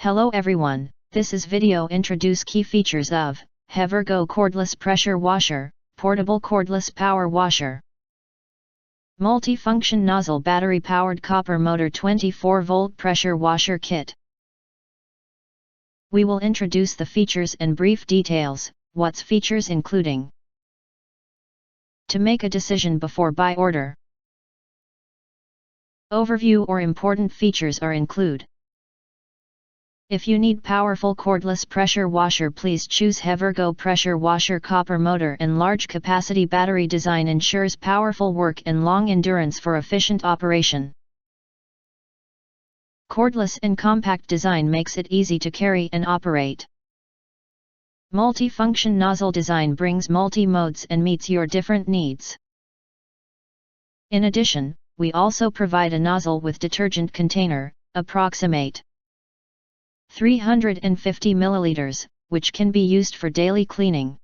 Hello everyone, this is video introduce key features of HEVIRGO Cordless Pressure Washer, Portable Cordless Power Washer. Multifunction Nozzle Battery Powered Copper Motor 24-Volt Pressure Washer Kit. We will introduce the features and brief details, what's features including. To make a decision before buy order. Overview or important features are include. If you need powerful cordless pressure washer, please choose HEVIRGO Pressure Washer. Copper motor and large capacity battery design ensures powerful work and long endurance for efficient operation. Cordless and compact design makes it easy to carry and operate. Multifunction nozzle design brings multi-modes and meets your different needs. In addition, we also provide a nozzle with detergent container, approximate 350 milliliters, which can be used for daily cleaning.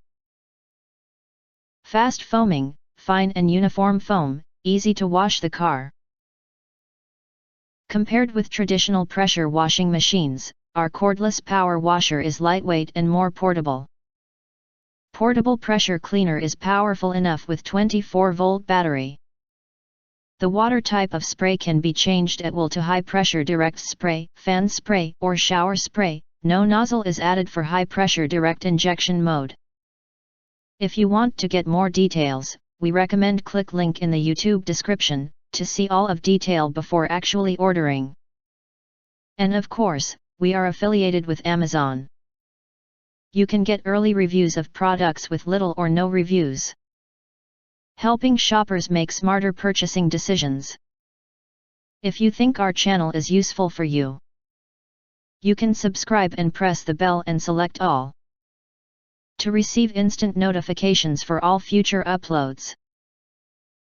Fast foaming, fine and uniform foam, easy to wash the car. Compared with traditional pressure washing machines, our cordless power washer is lightweight and more portable. Portable pressure cleaner is powerful enough with 24-volt battery. The water type of spray can be changed at will to high pressure direct spray, fan spray, or shower spray. No nozzle is added for high pressure direct injection mode. If you want to get more details, we recommend click link in the YouTube description to see all of detail before actually ordering. And of course, we are affiliated with Amazon. You can get early reviews of products with little or no reviews, helping shoppers make smarter purchasing decisions. If you think our channel is useful for you, you can subscribe and press the bell and select all to receive instant notifications for all future uploads.